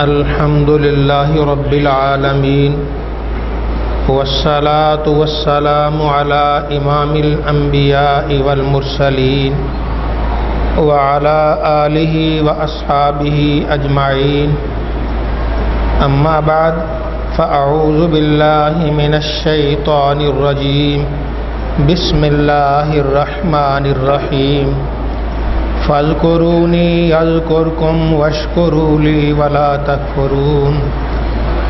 الحمد للہ رب العالمین والصلاة والسلام علی امام الانبیاء والمرسلین وعلی آلہ واصحابہ اجمعین اما بعد فاعوذ باللہ من الشیطان الرجیم بسم اللہ الرحمن الرحیم فاذکرونی اذکرکم واشکروا لی ولا تکفرون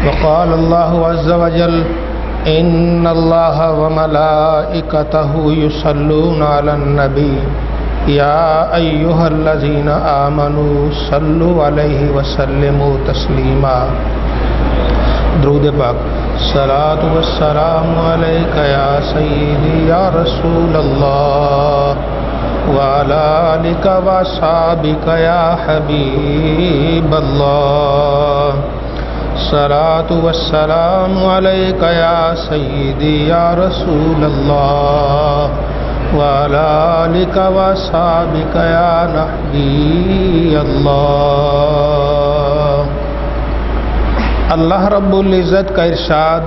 وقال اللہ عز وجل ان اللہ وملائکتہ یصلون علی النبی یا ایہا الذین آمنوا صلوا علیہ وسلموا تسلیما۔ درود پاک۔ صلاۃ والسلام علیک یا سیدی یا رسول اللہ وعلی آلک واصحابک یا حبیب اللہ۔ صلاۃ والسلام علیک یا سیدی یا رسول اللہ وعلی آلک واصحابک یا نبی اللہ۔ اللہ رب العزت کا ارشاد،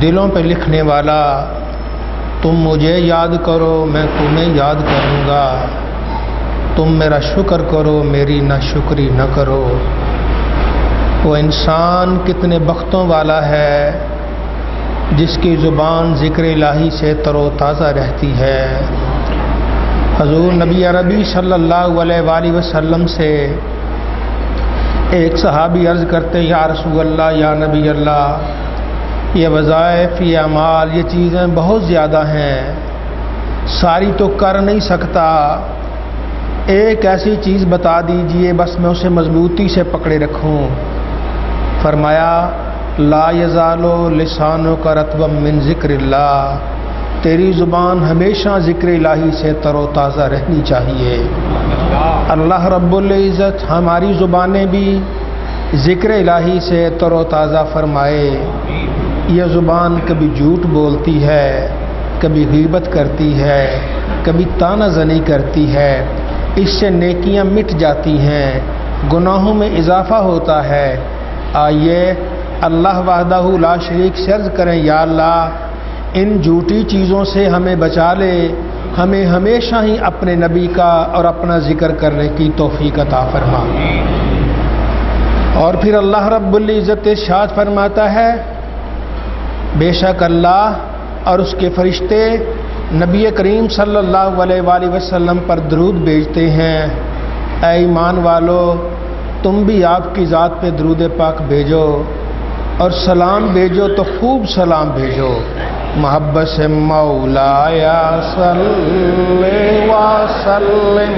دلوں پہ لکھنے والا، تم مجھے یاد کرو میں تمہیں یاد کروں گا، تم میرا شکر کرو میری ناشکری نہ کرو۔ وہ انسان کتنے بختوں والا ہے جس کی زبان ذکر الہی سے تر و تازہ رہتی ہے۔ حضور نبی عربی صلی اللہ علیہ وآلہ وسلم سے ایک صحابی عرض کرتے، یا رسول اللہ، یا نبی اللہ، یہ وظائف، یہ اعمال، یہ چیزیں بہت زیادہ ہیں، ساری تو کر نہیں سکتا، ایک ایسی چیز بتا دیجئے بس میں اسے مضبوطی سے پکڑے رکھوں۔ فرمایا، لا یزال لسانک رطبا من ذکر اللہ، تیری زبان ہمیشہ ذکر الہی سے تر و تازہ رہنی چاہیے۔ اللہ رب العزت ہماری زبانیں بھی ذکر الہی سے تر و تازہ فرمائے۔ یہ زبان کبھی جھوٹ بولتی ہے، کبھی غیبت کرتی ہے، کبھی طعنہ زنی کرتی ہے، اس سے نیکیاں مٹ جاتی ہیں، گناہوں میں اضافہ ہوتا ہے۔ آئیے اللہ وحدہ لا شریک سے عرض کریں، یا اللہ ان جھوٹی چیزوں سے ہمیں بچا لے، ہمیں ہمیشہ ہی اپنے نبی کا اور اپنا ذکر کرنے کی توفیق عطا فرما۔ اور پھر اللہ رب العزت ارشاد فرماتا ہے، بے شک اللہ اور اس کے فرشتے نبی کریم صلی اللہ علیہ وآلہ وسلم پر درود بھیجتے ہیں۔ اے ایمان والو، تم بھی آپ کی ذات پہ درود پاک بھیجو، اور سلام بھیجو تو خوب سلام بھیجو۔ محبت سے مولایا صلی وسلم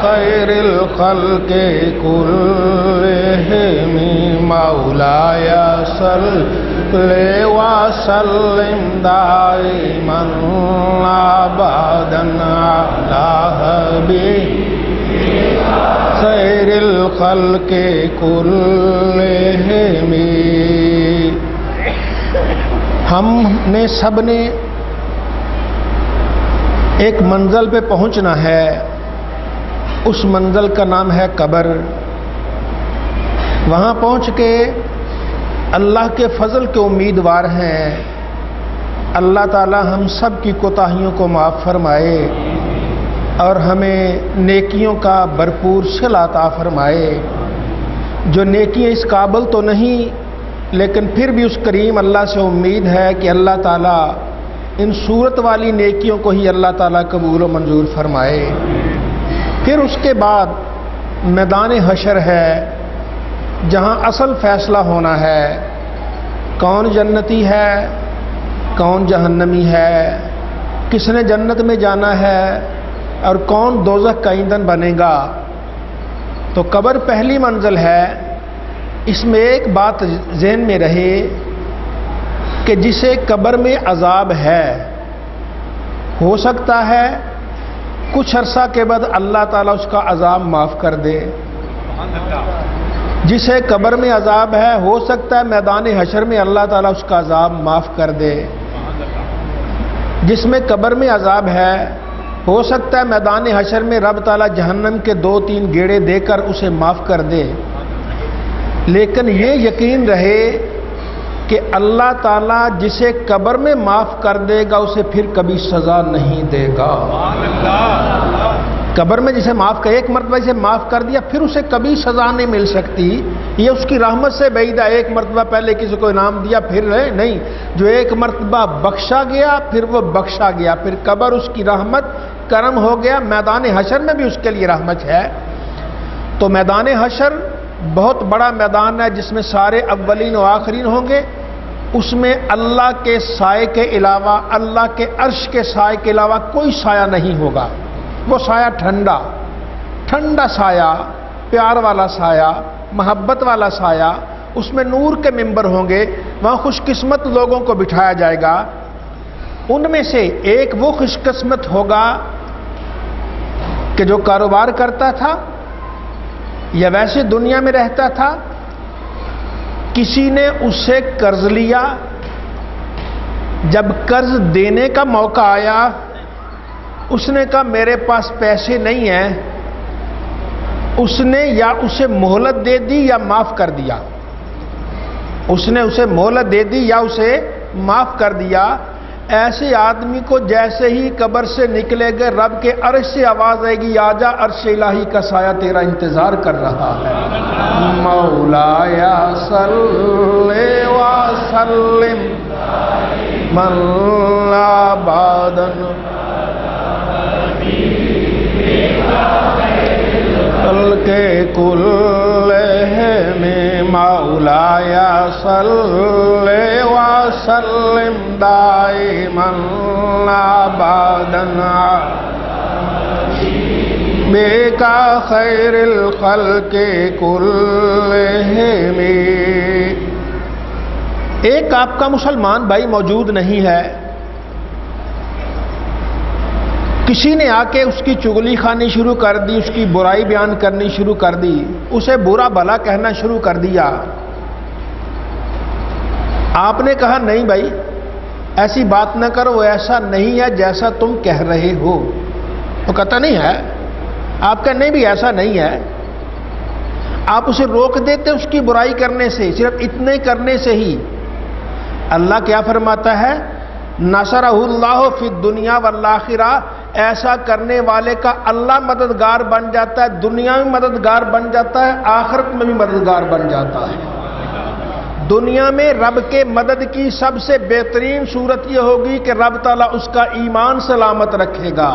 خیر الخلق کلہم مولایا صلی وسلم دائما ابدا علی حبیبک خیر الخلق کلہم۔ ہم نے سب نے ایک منزل پہ پہنچنا ہے، اس منزل کا نام ہے قبر۔ وہاں پہنچ کے اللہ کے فضل کے امیدوار ہیں، اللہ تعالی ہم سب کی کوتاہیوں کو معاف فرمائے اور ہمیں نیکیوں کا بھرپور صلہ عطا فرمائے۔ جو نیکیاں اس قابل تو نہیں، لیکن پھر بھی اس کریم اللہ سے امید ہے کہ اللہ تعالی ان صورت والی نیکیوں کو ہی اللہ تعالی قبول و منظور فرمائے۔ پھر اس کے بعد میدان حشر ہے، جہاں اصل فیصلہ ہونا ہے، کون جنتی ہے کون جہنمی ہے، کس نے جنت میں جانا ہے اور کون دوزخ کا ایندھن بنے گا۔ تو قبر پہلی منزل ہے۔ اس میں ایک بات ذہن میں رہے کہ جسے قبر میں عذاب ہے، ہو سکتا ہے کچھ عرصہ کے بعد اللہ تعالیٰ اس کا عذاب معاف کر دے۔ جسے قبر میں عذاب ہے، ہو سکتا ہے میدان حشر میں اللہ تعالیٰ اس کا عذاب معاف کر دے۔ جس میں قبر میں عذاب ہے، ہو سکتا ہے میدان حشر میں رب تعالیٰ جہنم کے 2-3 گیڑے دے کر اسے معاف کر دے، لیکن یہ یقین رہے کہ اللہ تعالیٰ جسے قبر میں معاف کر دے گا اسے پھر کبھی سزا نہیں دے گا۔ قبر میں جسے معاف کر، ایک مرتبہ اسے معاف کر دیا پھر اسے کبھی سزا نہیں مل سکتی، یہ اس کی رحمت سے بعید ہے۔ ایک مرتبہ پہلے کسی کو انعام دیا پھر نہیں، جو ایک مرتبہ بخشا گیا پھر وہ بخشا گیا، پھر قبر اس کی رحمت کرم ہو گیا، میدان حشر میں بھی اس کے لیے رحمت ہے۔ تو میدان حشر بہت بڑا میدان ہے جس میں سارے اولین و آخرین ہوں گے، اس میں اللہ کے سائے کے علاوہ، اللہ کے عرش کے سائے کے علاوہ کوئی سایہ نہیں ہوگا۔ وہ سایہ ٹھنڈا ٹھنڈا سایہ، پیار والا سایہ، محبت والا سایہ، اس میں نور کے ممبر ہوں گے، وہاں خوش قسمت لوگوں کو بٹھایا جائے گا۔ ان میں سے ایک وہ خوش قسمت ہوگا کہ جو کاروبار کرتا تھا یا ویسے دنیا میں رہتا تھا، کسی نے اس سے قرض لیا، جب قرض دینے کا موقع آیا اس نے کہا میرے پاس پیسے نہیں ہیں، اس نے یا اسے مہلت دے دی یا معاف کر دیا، اس نے اسے مہلت دے دی یا اسے معاف کر دیا۔ ایسے آدمی کو جیسے ہی قبر سے نکلے گے رب کے عرش سے آواز آئے گی آجا، عرش الہی کا سایہ تیرا انتظار کر رہا ہے۔ مولایا صلی وسلم من لا بعدن کے کلہم، مولایا صلی وسلم دائما ابدا بک خیر الخلق کلہم۔ ایک آپ کا مسلمان بھائی موجود نہیں ہے، کسی نے آ کے اس کی چغلی خوانی شروع کر دی، اس کی برائی بیان کرنی شروع کر دی، اسے برا بھلا کہنا شروع کر دیا۔ آپ نے کہا نہیں بھائی ایسی بات نہ کرو، وہ ایسا نہیں ہے جیسا تم کہہ رہے ہو۔ وہ کہتا نہیں ہے، آپ کہتے نہیں بھی ایسا نہیں ہے، آپ اسے روک دیتے اس کی برائی کرنے سے، صرف اتنے کرنے سے ہی۔ اللہ کیا فرماتا ہے؟ نصرہ اللہ فی الدنیا والآخرہ، ایسا کرنے والے کا اللہ مددگار بن جاتا ہے، دنیا میں مددگار بن جاتا ہے، آخرت میں بھی مددگار بن جاتا ہے۔ دنیا میں رب کے مدد کی سب سے بہترین صورت یہ ہوگی کہ رب تعالیٰ اس کا ایمان سلامت رکھے گا،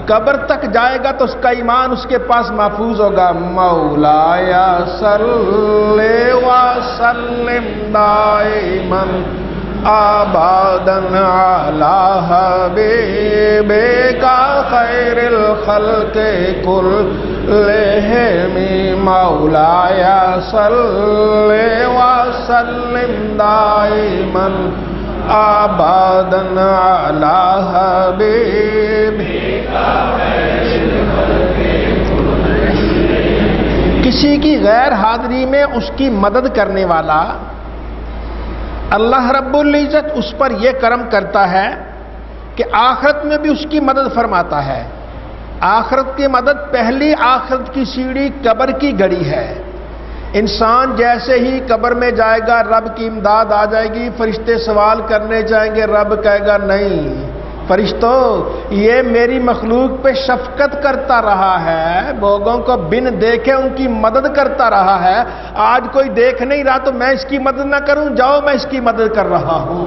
قبر تک جائے گا تو اس کا ایمان اس کے پاس محفوظ ہوگا۔ مولایا صلی وسلم دائما ابدا علی حبیبک خیر الخلق کلہم، مولایا صلی وسلم دائما ابدا علی حبیبک۔ کسی کی غیر حاضری میں اس کی مدد کرنے والا اللہ رب العزت اس پر یہ کرم کرتا ہے کہ آخرت میں بھی اس کی مدد فرماتا ہے۔ آخرت کی مدد، پہلی آخرت کی سیڑھی قبر کی گھڑی ہے۔ انسان جیسے ہی قبر میں جائے گا رب کی امداد آ جائے گی، فرشتے سوال کرنے جائیں گے، رب کہے گا نہیں فرشتوں یہ میری مخلوق پہ شفقت کرتا رہا ہے، لوگوں کو بن دیکھے ان کی مدد کرتا رہا ہے، آج کوئی دیکھ نہیں رہا تو میں اس کی مدد نہ کروں، جاؤ میں اس کی مدد کر رہا ہوں۔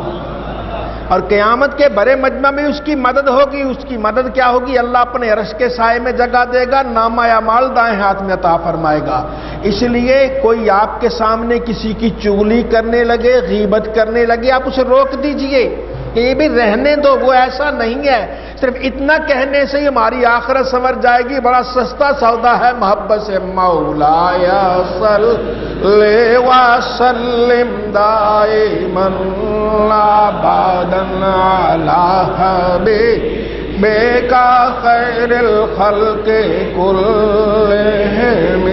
اور قیامت کے بڑے مجمع میں اس کی مدد ہوگی۔ اس کی مدد کیا ہوگی؟ اللہ اپنے عرش کے سائے میں جگہ دے گا، نامہ اعمال دائیں ہاتھ میں عطا فرمائے گا۔ اس لیے کوئی آپ کے سامنے کسی کی چغلی کرنے لگے، غیبت کرنے لگے، آپ اسے روک دیجئے، یہ بھی رہنے دو، وہ ایسا نہیں ہے، صرف اتنا کہنے سے ہی ہماری آخرت سنور جائے گی، بڑا سستا سودا ہے محبت سے۔ مولایا صلی وسلم دائما ابدا علی حبیبک خیر الخلق کلہم،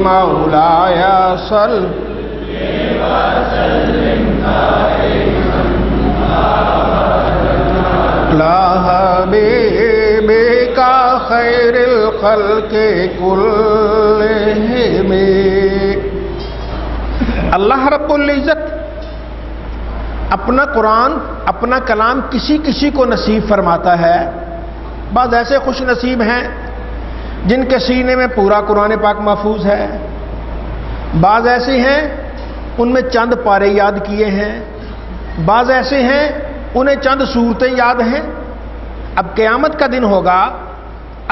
مولایا صلی وسلم دائما لا حبیبک خیر الخلق کلہم۔ اللہ رب العزت اپنا قرآن، اپنا کلام کسی کو نصیب فرماتا ہے۔ بعض ایسے خوش نصیب ہیں جن کے سینے میں پورا قرآن پاک محفوظ ہے، بعض ایسے ہیں ان میں چند پارے یاد کیے ہیں، بعض ایسے ہیں انہیں چند صورتیں یاد ہیں۔ اب قیامت کا دن ہوگا،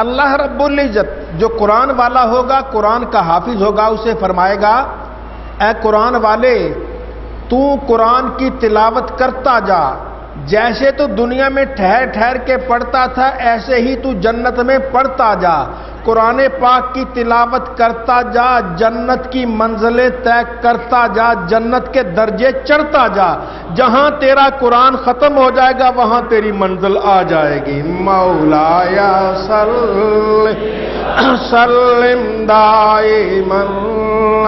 اللہ رب العزت جو قرآن والا ہوگا، قرآن کا حافظ ہوگا، اسے فرمائے گا اے قرآن والے تو قرآن کی تلاوت کرتا جا، جیسے تو دنیا میں ٹھہر ٹھہر کے پڑھتا تھا ایسے ہی تو جنت میں پڑھتا جا، قرآن پاک کی تلاوت کرتا جا، جنت کی منزلیں طے کرتا جا، جنت کے درجے چڑھتا جا، جہاں تیرا قرآن ختم ہو جائے گا وہاں تیری منزل آ جائے گی۔ مولایا سلم دائما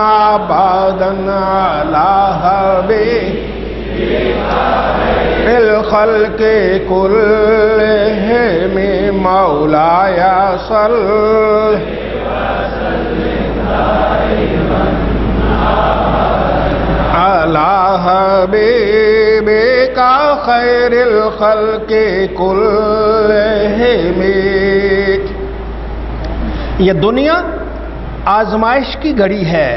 ابدا علی حبیبک الخلق کلہم مولایا صلی علی حبیبک خیر الخلق کلہم۔ یہ دنیا آزمائش کی گھڑی ہے،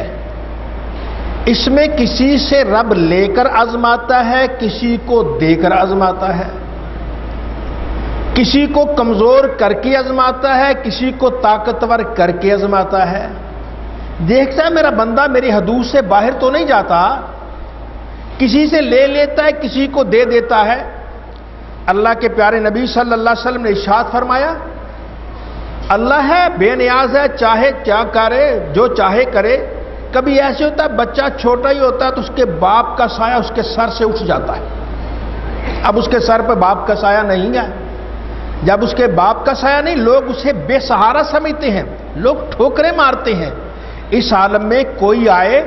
اس میں کسی سے رب لے کر آزماتا ہے، کسی کو دے کر آزماتا ہے، کسی کو کمزور کر کے آزماتا ہے، کسی کو طاقتور کر کے آزماتا ہے۔ دیکھتا ہے میرا بندہ میری حدود سے باہر تو نہیں جاتا، کسی سے لے لیتا ہے، کسی کو دے دیتا ہے۔ اللہ کے پیارے نبی صلی اللہ علیہ وسلم نے ارشاد فرمایا اللہ ہے بے نیاز ہے، چاہے کیا کرے جو چاہے کرے۔ کبھی ایسے ہوتا ہے بچہ چھوٹا ہی ہوتا ہے تو اس کے باپ کا سایہ اس کے سر سے اٹھ جاتا ہے، اب اس کے سر پہ باپ کا سایہ نہیں ہے۔ جب اس کے باپ کا سایہ نہیں، لوگ اسے بے سہارا سمجھتے ہیں، لوگ ٹھوکریں مارتے ہیں۔ اس عالم میں کوئی آئے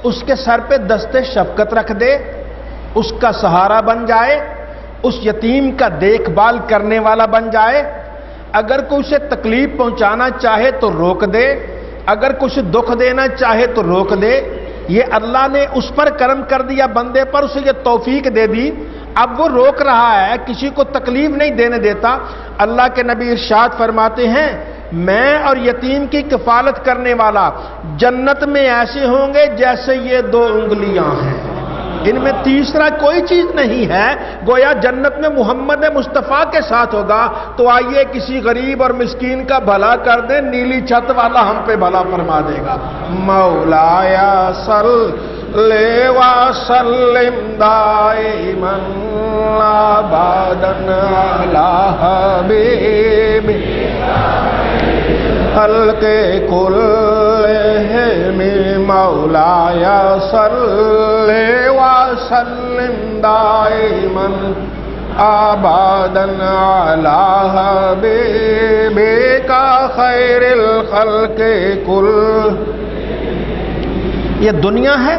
اس کے سر پہ دست شفقت رکھ دے، اس کا سہارا بن جائے، اس یتیم کا دیکھ بھال کرنے والا بن جائے، اگر کوئی اسے تکلیف پہنچانا چاہے تو روک دے، اگر کچھ دکھ دینا چاہے تو روک دے۔ یہ اللہ نے اس پر کرم کر دیا، بندے پر اسے یہ توفیق دے دی، اب وہ روک رہا ہے، کسی کو تکلیف نہیں دینے دیتا۔ اللہ کے نبی ارشاد فرماتے ہیں میں اور یتیم کی کفالت کرنے والا جنت میں ایسے ہوں گے جیسے یہ دو انگلیاں ہیں، ان میں تیسرا کوئی چیز نہیں ہے، گویا جنت میں محمد مصطفیٰ کے ساتھ ہوگا۔ تو آئیے کسی غریب اور مسکین کا بھلا کر دیں، نیلی چھت والا ہم پہ بھلا فرما دے گا۔ مولایا صلی وسلم دائما ابدا علی حبیبک خلق کلہم مولایا صلی وسلم دائما ابدا علی حبیبک خیر الخلق کلہم۔ یہ دنیا ہے،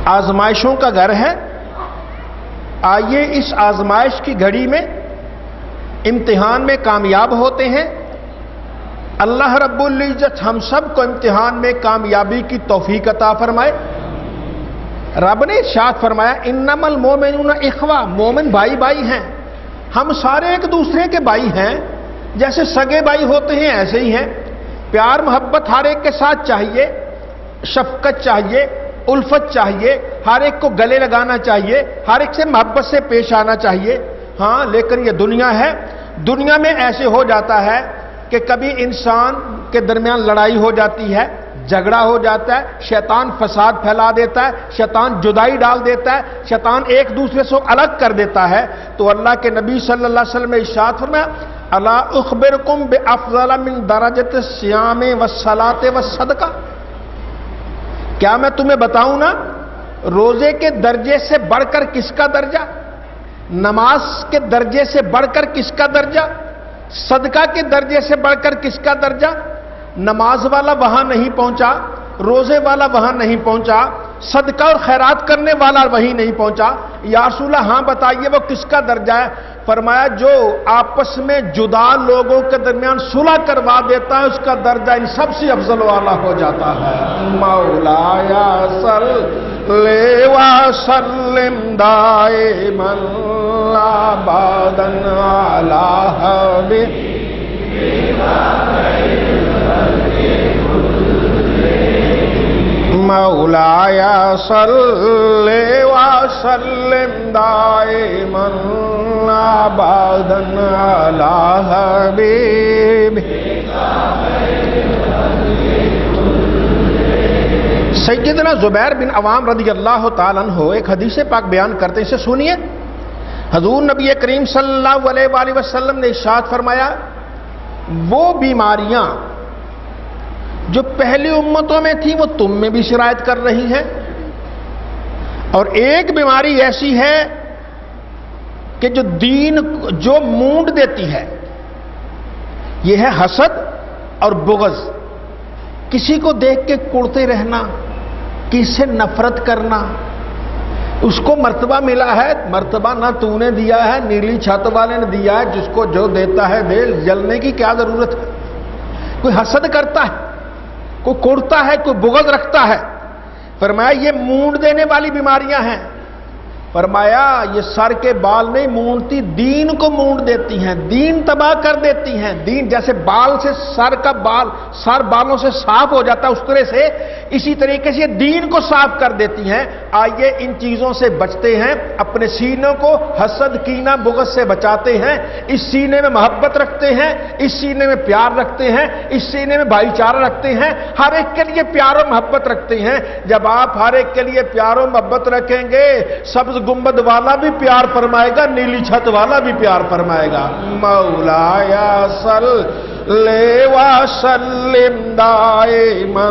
آزمائشوں کا گھر ہے۔ آئیے اس آزمائش کی گھڑی میں امتحان میں کامیاب ہوتے ہیں۔ اللہ رب العزت ہم سب کو امتحان میں کامیابی کی توفیق عطا فرمائے۔ رب نے ارشاد فرمایا انما المؤمنون اخوہ، مومن بھائی بھائی ہیں، ہم سارے ایک دوسرے کے بھائی ہیں، جیسے سگے بھائی ہوتے ہیں ایسے ہی ہیں۔ پیار محبت ہر ایک کے ساتھ چاہیے، شفقت چاہیے، الفت چاہیے، ہر ایک کو گلے لگانا چاہیے، ہر ایک سے محبت سے پیش آنا چاہیے۔ ہاں لیکن یہ دنیا ہے، دنیا میں ایسے ہو جاتا ہے کہ کبھی انسان کے درمیان لڑائی ہو جاتی ہے، جھگڑا ہو جاتا ہے، شیطان فساد پھیلا دیتا ہے، شیطان جدائی ڈال دیتا ہے، شیطان ایک دوسرے سے الگ کر دیتا ہے۔ تو اللہ کے نبی صلی اللہ علیہ وسلم نے ارشاد فرمایا الا اخبرکم بافضل من درجۃ الصیام والصلاۃ والصدقہ، کیا میں تمہیں بتاؤں نا روزے کے درجے سے بڑھ کر کس کا درجہ، نماز کے درجے سے بڑھ کر کس کا درجہ، صدقہ کے درجے سے بڑھ کر کس کا درجہ؟ نماز والا وہاں نہیں پہنچا، روزے والا وہاں نہیں پہنچا، صدقہ اور خیرات کرنے والا وہیں نہیں پہنچا۔ یا رسول اللہ ہاں بتائیے وہ کس کا درجہ ہے؟ فرمایا جو آپس میں جدا لوگوں کے درمیان صلح کروا دیتا ہے اس کا درجہ ان سب سے افضل والا ہو جاتا ہے۔ مولایا صلی وسلم دائما ابدا علی حبیبک مولایا صلی وسلم دائما ابدا علی حبیبک۔ سیدنا زبیر بن عوام رضی اللہ تعالیٰ عنہ ایک حدیث پاک بیان کرتے ہیں، اسے سنیے۔ حضور نبی کریم صلی اللہ علیہ وآلہ وسلم نے ارشاد فرمایا وہ بیماریاں جو پہلی امتوں میں تھی وہ تم میں بھی سرایت کر رہی ہیں، اور ایک بیماری ایسی ہے کہ جو دین جو مونڈ دیتی ہے، یہ ہے حسد اور بغض، کسی کو دیکھ کے کڑتے رہنا، کسی سے نفرت کرنا۔ اس کو مرتبہ ملا ہے، مرتبہ نہ تو نے دیا ہے، نیلی چھت والے نے دیا ہے، جس کو جو دیتا ہے دے، جلنے کی کیا ضرورت ہے؟ کوئی حسد کرتا ہے، کوئی کوڑتا ہے، کوئی بغض رکھتا ہے۔ فرمایا یہ مونڈ دینے والی بیماریاں ہیں۔ فرمایا یہ سر کے بال نہیں مونڈتی، دین کو مونڈ دیتی ہیں، دین تباہ کر دیتی ہیں۔ دین جیسے بال سے سر کا بال، سر بالوں سے صاف ہو جاتا ہے اس طرح سے، اسی طریقے سے یہ دین کو صاف کر دیتی ہیں۔ آئیے ان چیزوں سے بچتے ہیں، اپنے سینوں کو حسد کینہ بغض سے بچاتے ہیں، اس سینے میں محبت رکھتے ہیں، اس سینے میں پیار رکھتے ہیں، اس سینے میں بھائی چارہ رکھتے ہیں، ہر ایک کے لیے پیار و محبت رکھتے ہیں۔ جب آپ ہر ایک کے لیے پیار و محبت رکھیں گے، سبز گنبد والا بھی پیار فرمائے گا، نیلی چھت والا بھی پیار فرمائے گا۔ مولایا صلی وسلم دائما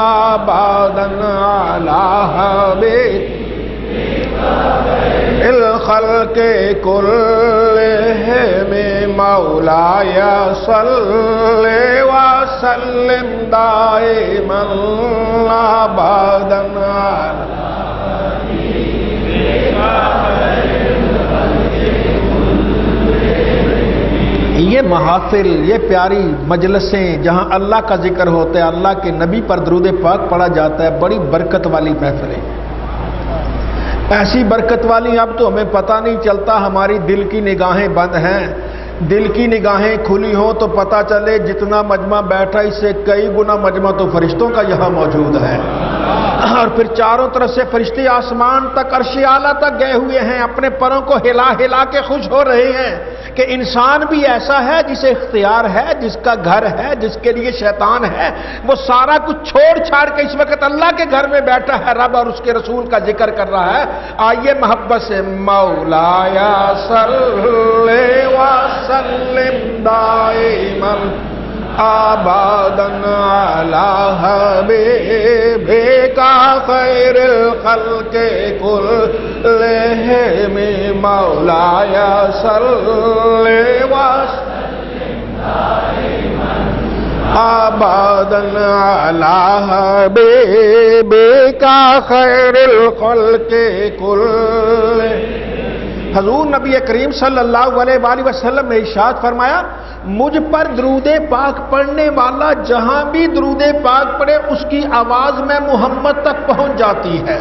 ابدا علی حبیبک الخلق کلہم مولایا صلی وسلم دائما ابدا علی یہ محافل، یہ پیاری مجلسیں جہاں اللہ کا ذکر ہوتا ہے، اللہ کے نبی پر درود پاک پڑھا جاتا ہے، بڑی برکت والی محفلیں، ایسی برکت والی اب تو ہمیں پتہ نہیں چلتا، ہماری دل کی نگاہیں بند ہیں۔ دل کی نگاہیں کھلی ہوں تو پتہ چلے جتنا مجمع بیٹھا اس سے کئی گنا مجمع تو فرشتوں کا یہاں موجود ہے، اور پھر چاروں طرف سے فرشتے آسمان تک، عرش اعلیٰ تک گئے ہوئے ہیں، اپنے پروں کو ہلا ہلا کے خوش ہو رہے ہیں کہ انسان بھی ایسا ہے جسے اختیار ہے، جس کا گھر ہے، جس کے لیے شیطان ہے، وہ سارا کچھ چھوڑ چھاڑ کے اس وقت اللہ کے گھر میں بیٹھا ہے، رب اور اس کے رسول کا ذکر کر رہا ہے۔ آئیے محبت سے مولایا صلی وسلم دائما ابدا علی حبیبک خیر الخلق کلہم مولایا صلی وسلم دائما ابدا علی حبیبک خیر الخلق کلہم۔ حضور نبی کریم صلی اللہ علیہ وآلہ وسلم نے ارشاد فرمایا مجھ پر درود پاک پڑھنے والا جہاں بھی درود پاک پڑھے اس کی آواز میں محمد تک پہنچ جاتی ہے،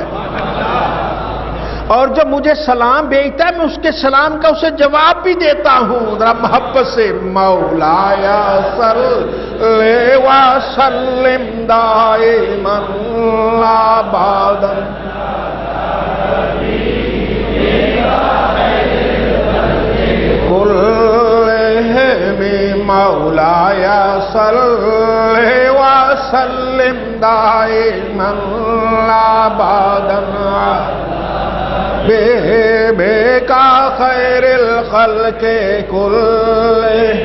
اور جب مجھے سلام بھیجتا ہے میں اس کے سلام کا اسے جواب بھی دیتا ہوں۔ ذرا محبت سے مولایا صلی وسلم دائما ابدا مولایا صلی وسلم دائما ابدا حبیبک خیر الخلق کلہم۔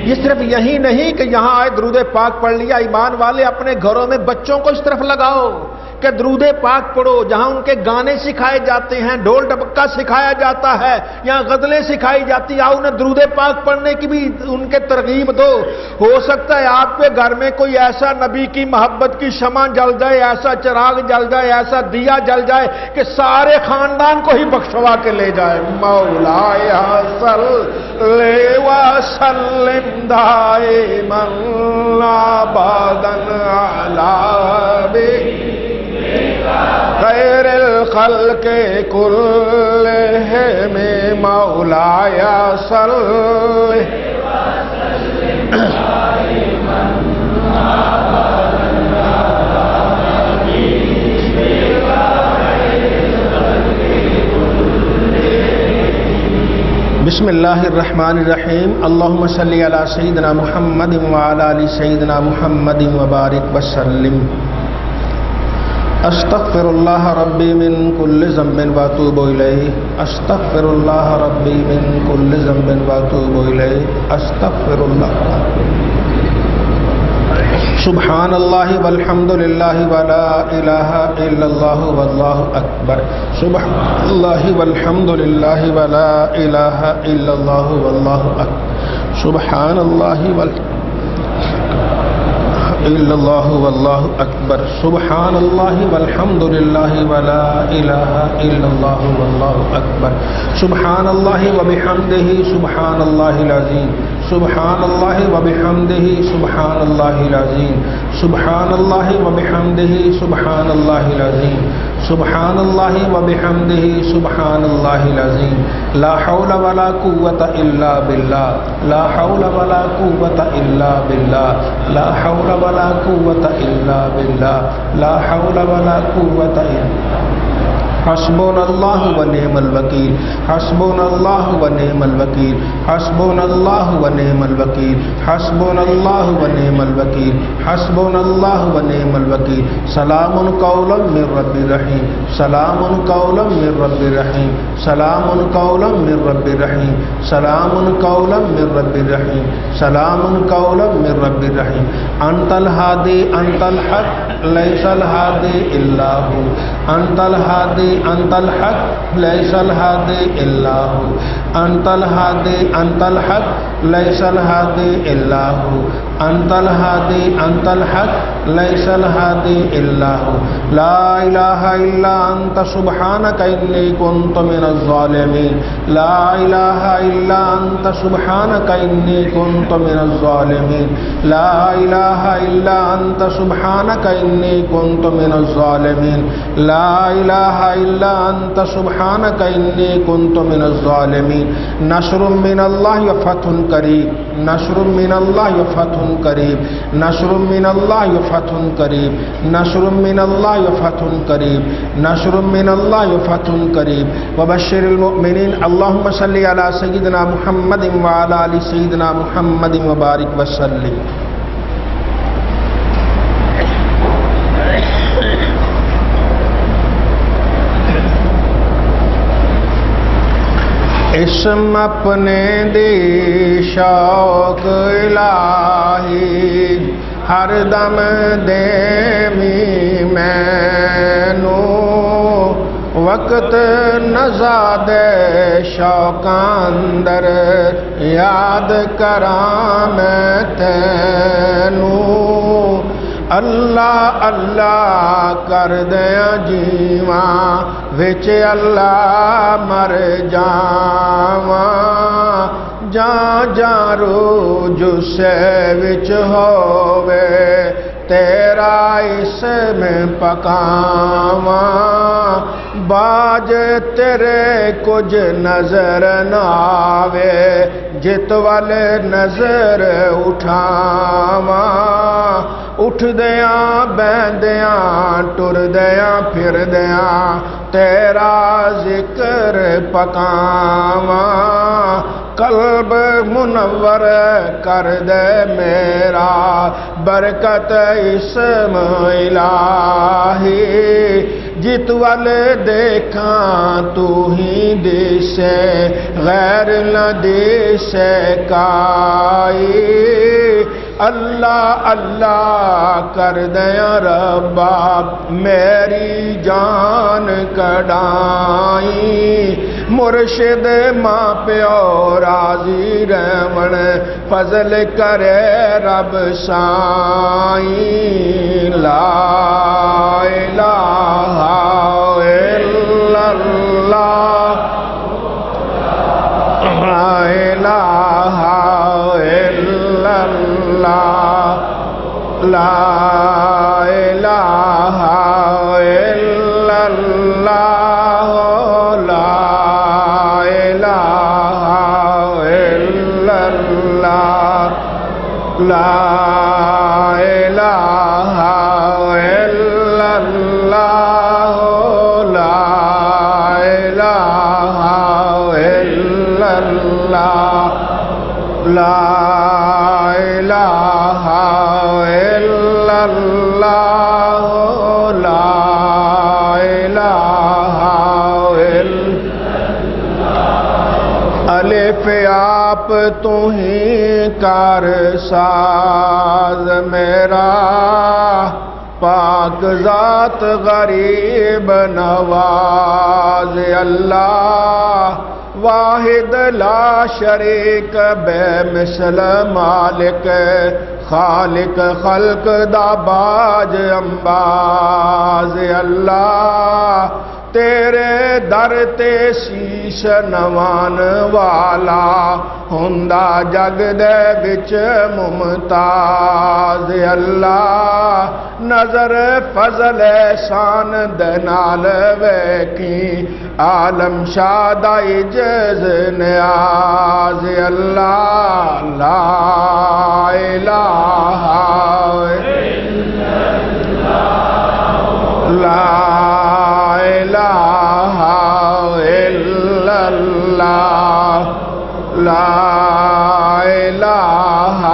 یہ صرف یہی نہیں کہ یہاں آئے درود پاک پڑھ لیا، ایمان والے اپنے گھروں میں بچوں کو اس طرف لگاؤ کہ درود پاک پڑھو، جہاں ان کے گانے سکھائے جاتے ہیں، ڈھول ڈبکا سکھایا جاتا ہے، یہاں غزلیں سکھائی جاتی ہیں، آؤ انہیں درود پاک پڑھنے کی بھی ان کے ترغیب دو۔ ہو سکتا ہے آپ کے گھر میں کوئی ایسا نبی کی محبت کی شمع جل جائے، ایسا چراغ جل جائے، ایسا دیا جل جائے کہ سارے خاندان کو ہی بخشوا کے لے جائے۔ مولاي صل وسلم دائما ابدا على خیر الخلق كلهم مولاي صل بسم اللہ الرحمن الرحیم اللہم صلی علی سیدنا محمد وعلی آل سیدنا محمد وبارک وسلم۔ استغفر اللہ ربی من کل ذنب واتوب الیہ، استغفر اللہ ربی من کل ذنب واتوب الیہ، استغفر اللہ۔ سبحان اللہ والحمد للہ ولا الہ الا اللہ واللہ اکبر، سبحان اللہ والحمد للہ ولا الہ الا اللہ واللہ اکبر، سبحان اللہ الا اللہ واللہ اکبر، سبحان اللہ والحمد للہ ولا الہ الا اللہ واللہ اکبر، سبحان اللہ وبحمدہ سبحان اللہ العظیم، سبحان اللہ وبحمدہ سبحان اللہ العظیم، سبحان اللہ وبحمدہ سبحان اللہ العظیم، سبحان اللہ وبحمدہ سبحان اللہ العظیم، لا حول ولا قوة الا باللہ، لا حول ولا قوة الا باللہ، لا حول ولا قوة الا باللہ، لا حول ولا قوة الا حسبنا اللہ ونعم الوکیل، حسبنا اللہ ونعم الوکیل، حسبنا اللہ ونعم الوکیل، حسبنا اللہ ونعم الوکیل، حسبنا اللہ ونعم الوکیل، سلام قولا من رب رحیم، سلام قولا من رب رحیم، سلام قولا من رب رحیم، سلام قولا من رب رحیم، سلام قولا من رب رحیم، انت الہادی انت الحق لیس الہادی الا ہو، انت الہادی انت الحق لیس الہادی الا ہو، انت الہادی انت الحق لیس الہادی الا ہو، انت الہادی انت الحق لیس الہادی الا ہو، لا الہ الا انت سبحانک انی کنت من الظالمین، لا الہ الا انت سبحانک انی کنت من الظالمین، لا الہ الا انت سبحانک انی کنت من الظالمین، لا الہ الا انت سبحانک انی کنت من الظالمین، نصر من اللہ وفتح قریب، نصر من اللہ وفتح قریب، نصر من اللہ وفتح قریب، نصر من اللہ وفتح قریب، نصر من اللہ وفتح قریب، وبشر المؤمنین۔ اللہم صلی علی سیدنا محمد وعلی آل سیدنا محمد وبارک وسلم۔ اسم اپنے دی شوق الہی ہر دم دیمی مینوں، وقت نزاد شوق اندر یاد کراں میں تینوں، اللہ اللہ کر دیا جیواں وچ اللہ مر جاواں، جاں جاں روح جسے وچ ہووے تیرا اسم پکاواں، باج تیرے کچھ نظر نہ آوے جت والے نظر اٹھاواں، اٹھ دیاں بہندیاں ٹر دیاں پھر دیاں تیرا ذکر پکاواں، قلب منور کر دے میرا برکت اسم الہی، جت والے دیکھاں تو ہی دیسے غیر نہ دیسے کائی، اللہ اللہ کر دیاں ربا میری جان کڈائی مرشد ماں پیو راضی رہون فضل کرے رب سائیں لا الہ الا اللہ لا الہ الا اللہ لا الہ الا اللہ لا الہ الا اللہ لا الہ الا اللہ لا الہ الا اللہ لا الہ الا اللہ لا الہ الا الف آپ تو ہی کار ساز میرا پاک ذات غریب نواز اللہ واحد لا شریک بے مثل مالک خالق خلق دا باج انباز اللہ تیرے در تے شیش نوان والا ہوندا جگ دے وچ ممتاز اللہ نظر فضل احسان دے نال ویکھی عالم شادائی جز نیاز اللہ لا الہ لا الہ الا اللہ لا الہ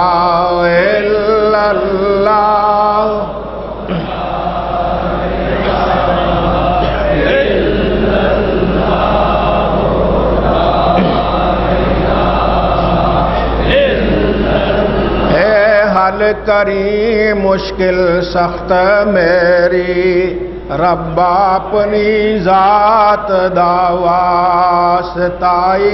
الا اللہ اے حل کری مشکل سخت میری رب اپنی ذات دا واسطائی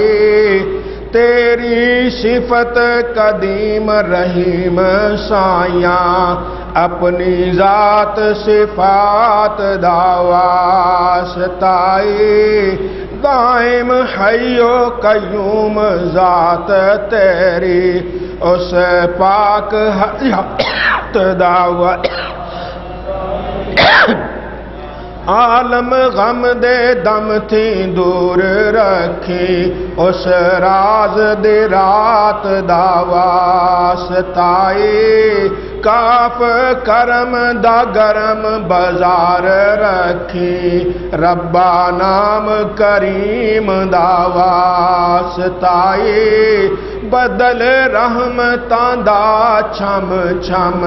تیری صفت قدیم رحیم سائیاں اپنی ذات صفات دا واسطائی دائم حی و قیوم ذات تیری اس پاک حیات دا عالم غم دے دم تھی دور رکھی اس راز دی رات دا واسطائی کاف کرم دا گرم بازار رکھی ربا نام کریم دا واسطائی بدل رحمتاں دا چھم چھم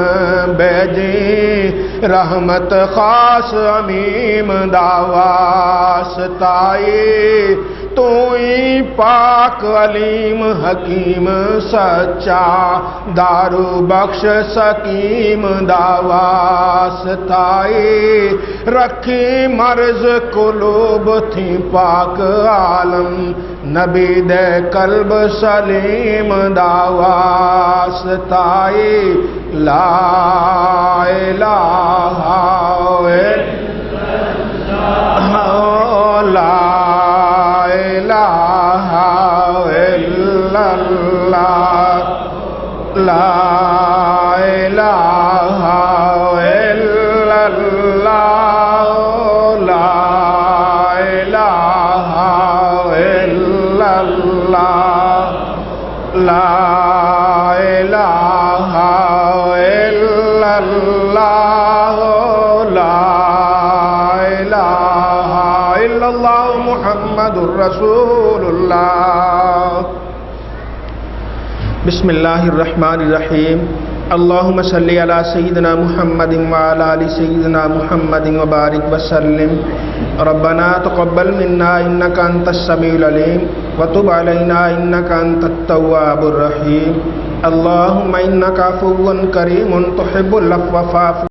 بیجی رحمت خاص امیم دا واسطائی تو ہی پاک علیم حکیم سچا دارو بخش سکیم دا واسطائی رکھی مرض قلوب تھی پاک عالم نبی دے قلب سلیم دا واسطائی لا الہ لا الہ الا اللہ لا الہ الا اللہ لا الہ الا اللہ لا الہ الا اللہ لا الہ الا اللہ محمد رسول اللہ بسم اللہ الرحمن الرحیم اللہم صلی علی سیدنا محمد وعلی آل سیدنا محمد وبارک وسلم ربنا تقبل منا انکا انت السمیع العلیم وتب علینا انکا انت التواب الرحیم اللہم انک عفو کریم تحب العفو فاعف